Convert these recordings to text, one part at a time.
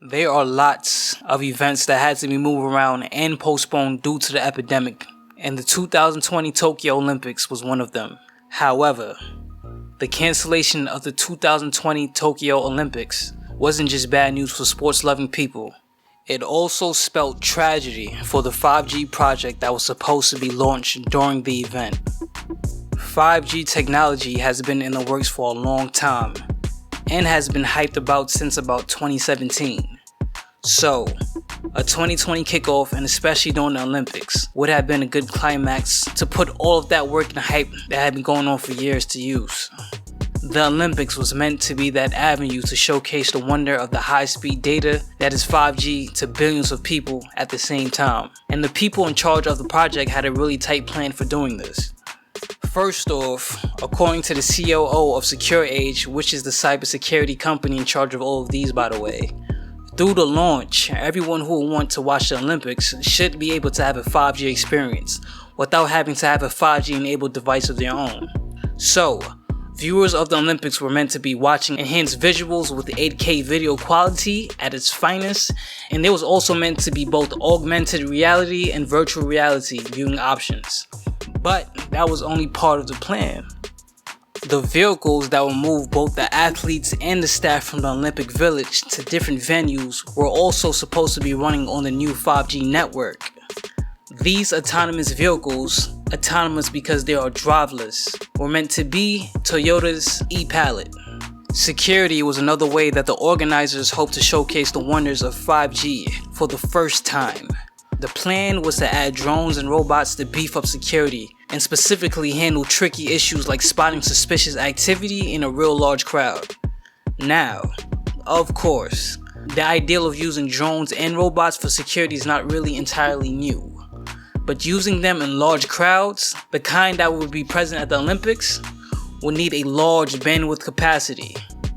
There are lots of events that had to be moved around and postponed due to the epidemic, and the 2020 Tokyo Olympics was one of them. However, the cancellation of the 2020 Tokyo Olympics wasn't just bad news for sports-loving people. It also spelled tragedy for the 5G project that was supposed to be launched during the event. 5G technology has been in the works for a long time and has been hyped about since about 2017. So, a 2020 kickoff, and especially during the Olympics, would have been a good climax to put all of that work and hype that had been going on for years to use. The Olympics was meant to be that avenue to showcase the wonder of the high-speed data that is 5G to billions of people at the same time. And the people in charge of the project had a really tight plan for doing this. First off, according to the COO of SecureAge, which is the cybersecurity company in charge of all of these, by the way, through the launch, everyone who will want to watch the Olympics should be able to have a 5G experience without having to have a 5G enabled device of their own. So, viewers of the Olympics were meant to be watching enhanced visuals with 8K video quality at its finest, and there was also meant to be both augmented reality and virtual reality viewing options. But that was only part of the plan. The vehicles that will move both the athletes and the staff from the Olympic Village to different venues were also supposed to be running on the new 5G network. These autonomous vehicles, autonomous because they are driverless, were meant to be Toyota's e-Palette. Security was another way that the organizers hoped to showcase the wonders of 5G for the first time. The plan was to add drones and robots to beef up security and specifically handle tricky issues like spotting suspicious activity in a real large crowd. Now, of course, the ideal of using drones and robots for security is not really entirely new. But using them in large crowds, the kind that would be present at the Olympics, will need a large bandwidth capacity,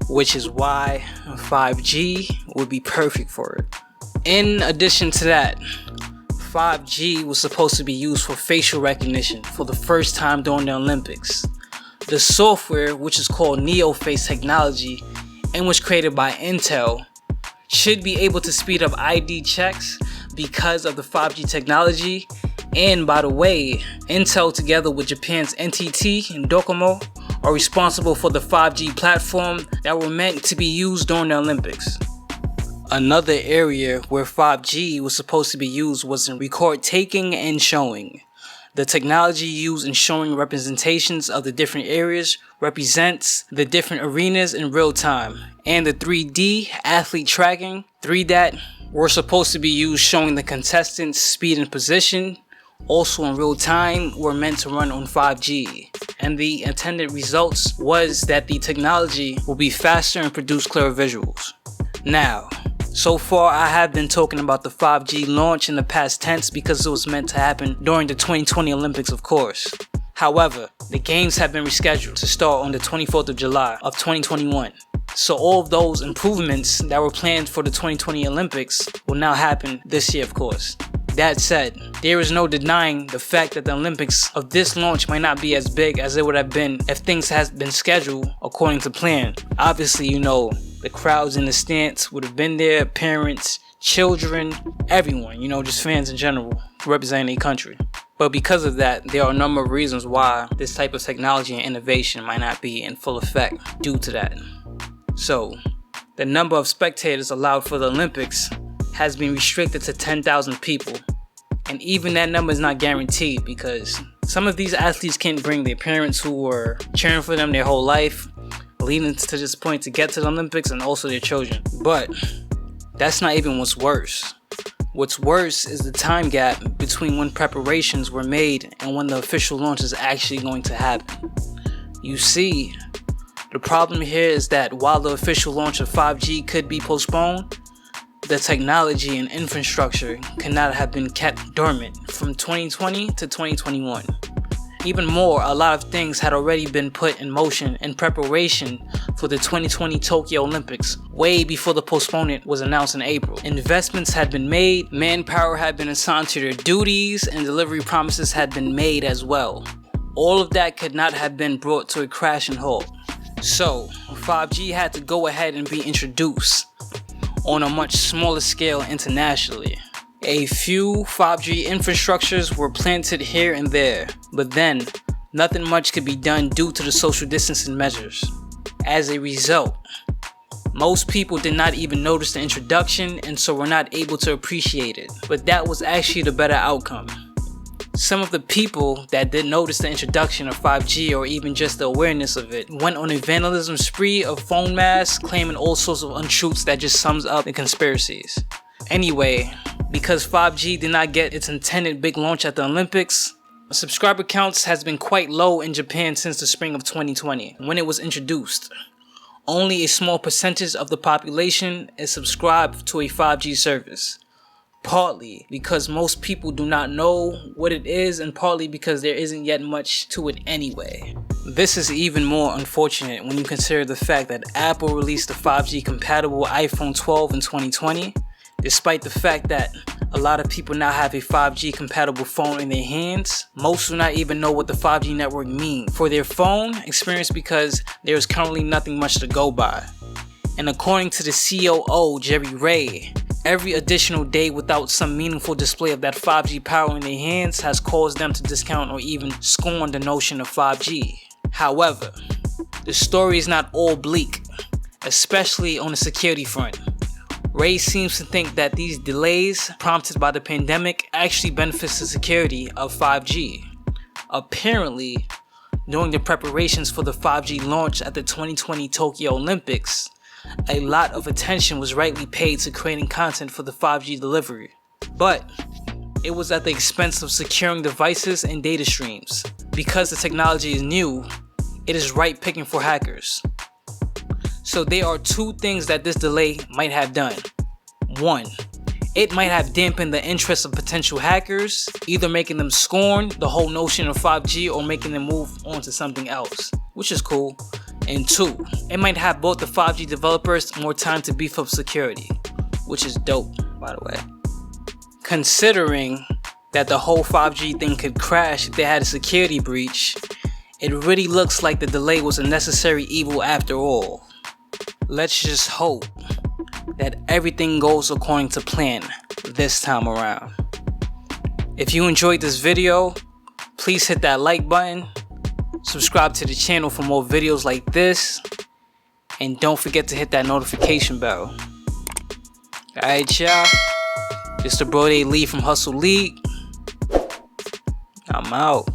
which is why 5G would be perfect for it. In addition to that, 5G was supposed to be used for facial recognition for the first time during the Olympics. The software, which is called NeoFace technology and was created by Intel, should be able to speed up ID checks because of the 5G technology. And by the way, Intel together with Japan's NTT and Docomo are responsible for the 5G platform that were meant to be used during the Olympics. Another area where 5G was supposed to be used was in record taking and showing. The technology used in showing representations of the different areas represents the different arenas in real time, and the 3D athlete tracking, 3DAT, were supposed to be used showing the contestants' speed and position, also in real time, were meant to run on 5G. And the intended results was that the technology will be faster and produce clearer visuals. Now, so far I have been talking about the 5G launch in the past tense because it was meant to happen during the 2020 Olympics, of course. However, the games have been rescheduled to start on the 24th of July of 2021. So all of those improvements that were planned for the 2020 Olympics will now happen this year, of course. That said, there is no denying the fact that the Olympics of this launch might not be as big as it would have been if things had been scheduled according to plan. Obviously, the crowds in the stands would have been there, parents, children, everyone, just fans in general representing their country. But because of that, there are a number of reasons why this type of technology and innovation might not be in full effect due to that. So, the number of spectators allowed for the Olympics has been restricted to 10,000 people. And even that number is not guaranteed because some of these athletes can't bring their parents who were cheering for them their whole life, leading to this point to get to the Olympics, and also their children. But that's not even what's worse. What's worse is the time gap between when preparations were made and when the official launch is actually going to happen. You see, the problem here is that while the official launch of 5G could be postponed, the technology and infrastructure cannot have been kept dormant from 2020 to 2021. Even more, a lot of things had already been put in motion in preparation for the 2020 Tokyo Olympics way before the postponement was announced in April. Investments had been made, manpower had been assigned to their duties, and delivery promises had been made as well. All of that could not have been brought to a crashing halt. So, 5G had to go ahead and be introduced. on a much smaller scale internationally. A few 5G infrastructures were planted here and there, but then nothing much could be done due to the social distancing measures. As a result, most people did not even notice the introduction and so were not able to appreciate it. But that was actually the better outcome. Some of the people that did notice the introduction of 5G or even just the awareness of it went on a vandalism spree of phone masks, claiming all sorts of untruths that just sums up the conspiracies. Anyway, because 5G did not get its intended big launch at the Olympics, subscriber counts has been quite low in Japan since the spring of 2020 when it was introduced. Only a small percentage of the population is subscribed to a 5G service. Partly because most people do not know what it is, and partly because there isn't yet much to it anyway. This is even more unfortunate when you consider the fact that Apple released the 5G compatible iPhone 12 in 2020, despite the fact that a lot of people now have a 5G compatible phone in their hands. Most do not even know what the 5G network means for their phone experience because there is currently nothing much to go by. And according to the COO, Jerry Ray, every additional day without some meaningful display of that 5G power in their hands has caused them to discount or even scorn the notion of 5G. However, the story is not all bleak, especially on the security front. Ray seems to think that these delays prompted by the pandemic actually benefits the security of 5G. Apparently, during the preparations for the 5G launch at the 2020 Tokyo Olympics, a lot of attention was rightly paid to creating content for the 5G delivery. But it was at the expense of securing devices and data streams. Because the technology is new, it is ripe picking for hackers. So there are two things that this delay might have done. One, it might have dampened the interest of potential hackers, either making them scorn the whole notion of 5G or making them move on to something else, which is cool. And two, it might have bought the 5G developers more time to beef up security, which is dope, by the way. Considering that the whole 5G thing could crash if they had a security breach, it really looks like the delay was a necessary evil after all. Let's just hope that everything goes according to plan this time around. If you enjoyed this video, please hit that like button, subscribe to the channel for more videos like this, and don't forget to hit that notification bell. Alright y'all, it's the Brody Lee from Hustle League. I'm out.